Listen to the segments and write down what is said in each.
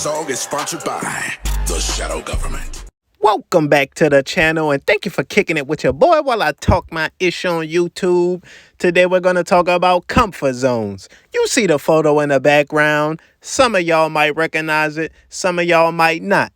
song is sponsored by the Shadow Government. Welcome back to the channel, and thank you for kicking it with your boy while I talk my ish on YouTube. Today we're going to talk about comfort zones. You see the photo in the background. Some of y'all might recognize it. Some of y'all might not.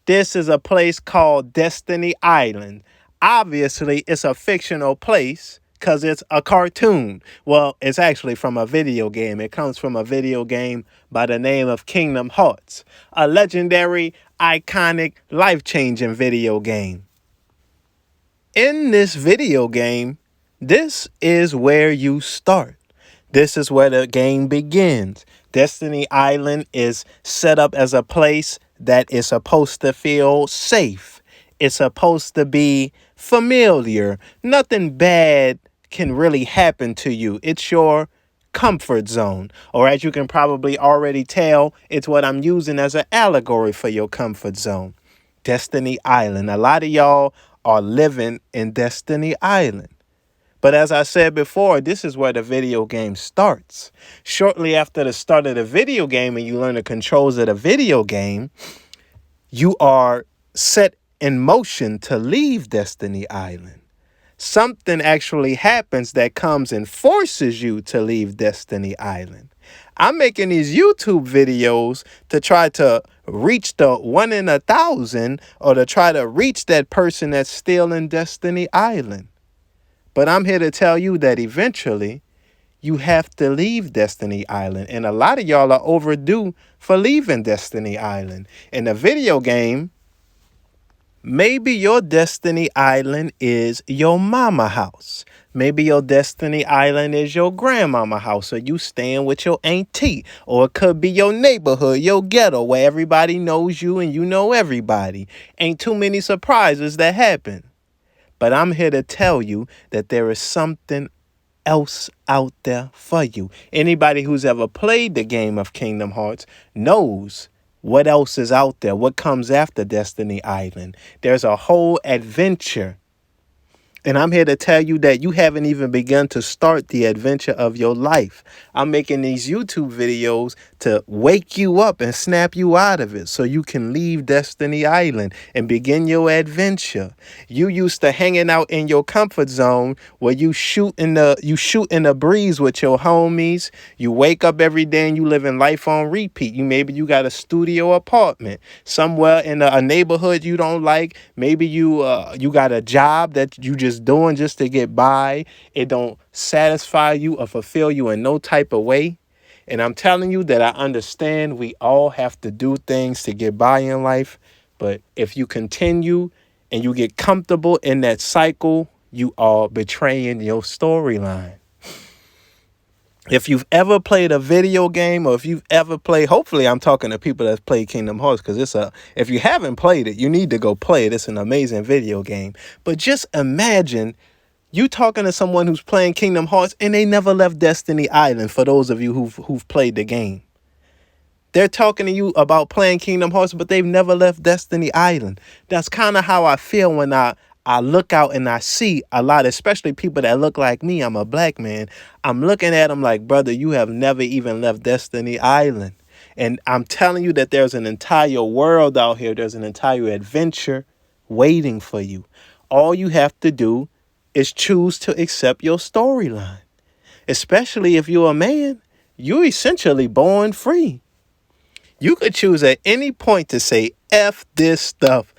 This is a place called Destiny Island. Obviously, it's a fictional place because it's a cartoon. Well, it's actually from a video game. It comes from a video game by the name of Kingdom Hearts, a legendary, iconic, life-changing video game. In this video game, this is where you start. This is where the game begins. Destiny Island is set up as a place that is supposed to feel safe. It's supposed to be familiar. Nothing bad can really happen to you. It's your comfort zone. Or as you can probably already tell, it's what I'm using as an allegory for your comfort zone. Destiny Island. A lot of y'all are living in Destiny Island. But as I said before, this is where the video game starts. Shortly after the start of the video game and you learn the controls of the video game, you are set in motion to leave Destiny Island. Something actually happens that comes and forces you to leave Destiny Island. I'm making these YouTube videos to try to reach the 1 in 1,000 or to try to reach that person that's still in Destiny Island. But I'm here to tell you that eventually you have to leave Destiny Island. And a lot of y'all are overdue for leaving Destiny Island. In the video game, maybe your Destiny Island is your mama house. Maybe your Destiny Island is your grandmama house, or you staying with your auntie. Or it could be your neighborhood, your ghetto, where everybody knows you and you know everybody. Ain't too many surprises that happen. But I'm here to tell you that there is something else out there for you. Anybody who's ever played the game of Kingdom Hearts knows what else is out there, what comes after Destiny Island. There's a whole adventure. And I'm here to tell you that you haven't even begun to start the adventure of your life. I'm making these YouTube videos to wake you up and snap you out of it so you can leave Destiny Island and begin your adventure. You used to hanging out in your comfort zone where you shoot in the breeze with your homies. You wake up every day and you live in life on repeat. Maybe you got a studio apartment somewhere in a neighborhood you don't like. Maybe you got a job that you just doing just to get by. It don't satisfy you or fulfill you in no type of way. And I'm telling you that I understand we all have to do things to get by in life. But if you continue and you get comfortable in that cycle, you are betraying your storyline. If you've ever played a video game, or if you've ever played, hopefully I'm talking to people that play Kingdom Hearts, because if you haven't played it, you need to go play it. It's an amazing video game. But just imagine you talking to someone who's playing Kingdom Hearts and they never left Destiny Island. For those of you who've played the game, they're talking to you about playing Kingdom Hearts, but they've never left Destiny Island. That's kind of how I feel when I look out and I see a lot, especially people that look like me. I'm a black man. I'm looking at them like, brother, you have never even left Destiny Island. And I'm telling you that there's an entire world out here. There's an entire adventure waiting for you. All you have to do is choose to accept your storyline. Especially if you're a man, you're essentially born free. You could choose at any point to say, F this stuff.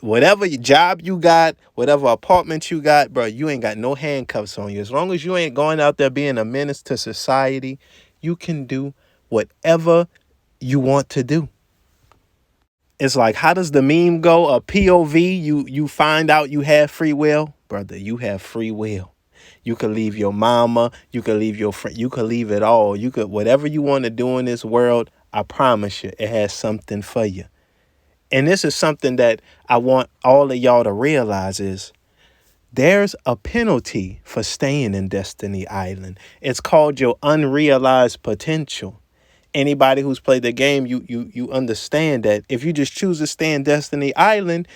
Whatever job you got, whatever apartment you got, bro, you ain't got no handcuffs on you. As long as you ain't going out there being a menace to society, you can do whatever you want to do. It's like, how does the meme go? A POV, you find out you have free will. Brother, you have free will. You could leave your mama. You could leave your friend. You could leave it all. You could, whatever you want to do in this world, I promise you, it has something for you. And this is something that I want all of y'all to realize is there's a penalty for staying in Destiny Island. It's called your unrealized potential. Anybody who's played the game, you understand that if you just choose to stay in Destiny Island,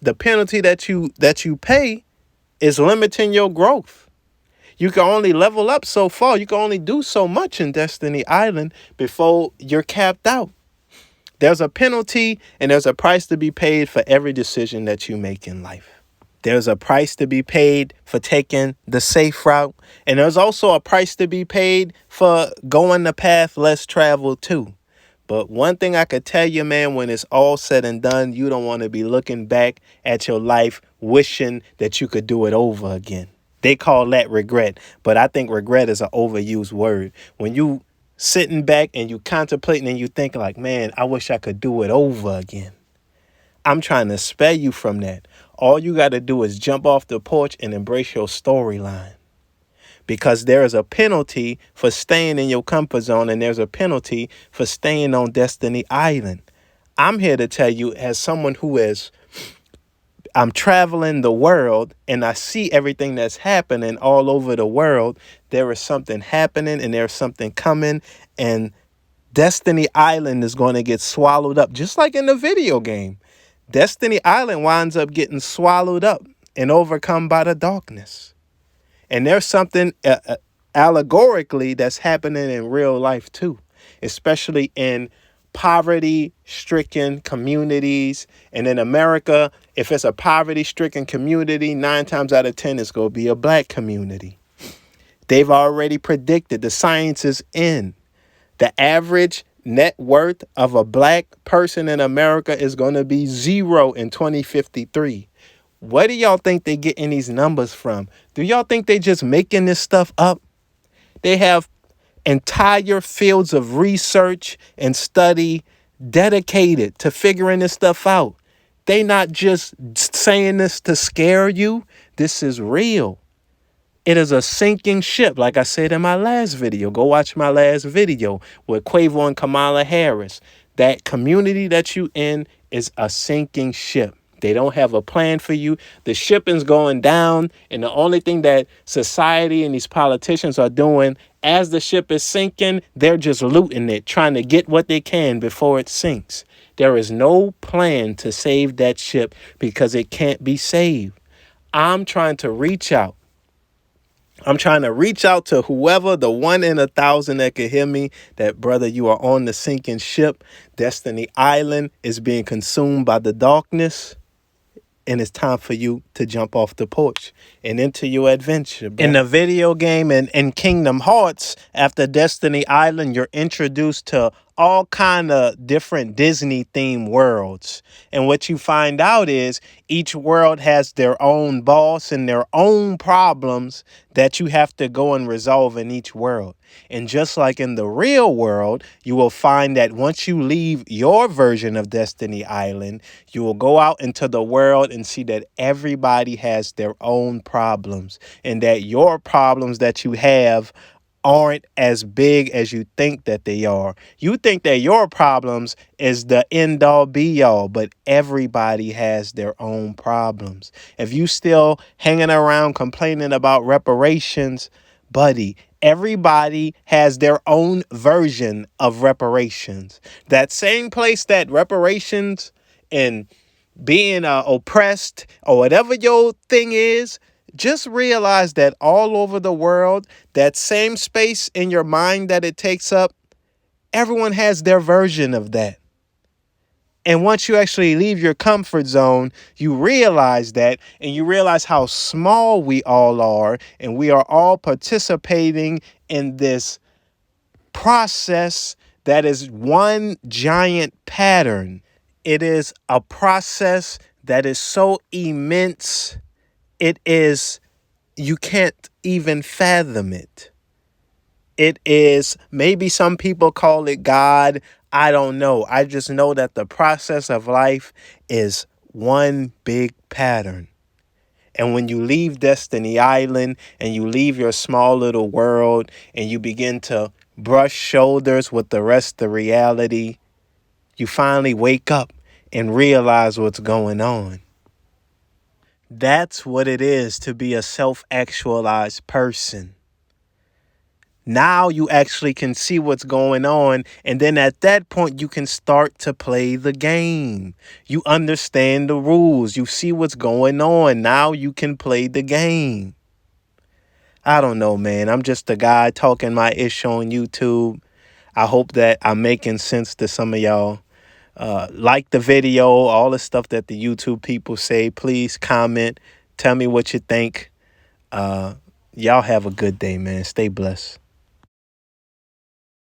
the penalty that you pay is limiting your growth. You can only level up so far. You can only do so much in Destiny Island before you're capped out. There's a penalty and there's a price to be paid for every decision that you make in life. There's a price to be paid for taking the safe route. And there's also a price to be paid for going the path less traveled too. But one thing I could tell you, man, when it's all said and done, you don't want to be looking back at your life wishing that you could do it over again. They call that regret. But I think regret is an overused word. When you sitting back and you contemplating and you think like, man, I wish I could do it over again. I'm trying to spare you from that. All you got to do is jump off the porch and embrace your storyline. Because there is a penalty for staying in your comfort zone, and there's a penalty for staying on Destiny Island. I'm here to tell you, as someone I'm traveling the world and I see everything that's happening all over the world. There is something happening and there's something coming, and Destiny Island is going to get swallowed up, just like in the video game. Destiny Island winds up getting swallowed up and overcome by the darkness. And there's something allegorically that's happening in real life too, especially in poverty-stricken communities. And in America, if it's a poverty-stricken community, 9 times out of 10, it's going to be a black community. They've already predicted, the science is in. The average net worth of a black person in America is going to be 0 in 2053. Where do y'all think they getting these numbers from? Do y'all think they just making this stuff up? They have entire fields of research and study dedicated to figuring this stuff out. They not just saying this to scare you. This is real. It is a sinking ship, like I said in my last video. Go watch my last video with Quavo and Kamala Harris. That community that you in is a sinking ship. They don't have a plan for you. The shipping's going down, and the only thing that society and these politicians are doing as the ship is sinking, they're just looting it, trying to get what they can before it sinks. There is no plan to save that ship because it can't be saved. I'm trying to reach out. I'm trying to reach out to whoever, the 1 in 1,000 that can hear me, that, brother, you are on the sinking ship. Destiny Island is being consumed by the darkness. And it's time for you to jump off the porch and into your adventure, bro. In the video game and in Kingdom Hearts, after Destiny Island, you're introduced to all kind of different Disney themed worlds. And what you find out is each world has their own boss and their own problems that you have to go and resolve in each world. And just like in the real world, you will find that once you leave your version of Destiny Island, you will go out into the world and see that everybody has their own problems, and that your problems that you have aren't as big as you think that they are. You think that your problems is the end all be all, but everybody has their own problems. If you still hanging around complaining about reparations, buddy, everybody has their own version of reparations. That same place that reparations and being oppressed or whatever your thing is, just realize that all over the world, that same space in your mind that it takes up, everyone has their version of that. And once you actually leave your comfort zone, you realize that, and you realize how small we all are, and we are all participating in this process that is one giant pattern. It is a process that is so immense. You can't even fathom it. It is, maybe some people call it God. I don't know. I just know that the process of life is one big pattern. And when you leave Destiny Island and you leave your small little world and you begin to brush shoulders with the rest of reality, you finally wake up and realize what's going on. That's what it is to be a self-actualized person. Now you actually can see what's going on, and then at that point you can start to play the game. You understand the rules. You see what's going on. Now you can play the game. I don't know, man. I'm just a guy talking my ish on YouTube. I hope that I'm making sense to some of y'all. Like the video, all the stuff that the YouTube people say. Please comment. Tell me what you think. Y'all have a good day, man. Stay blessed.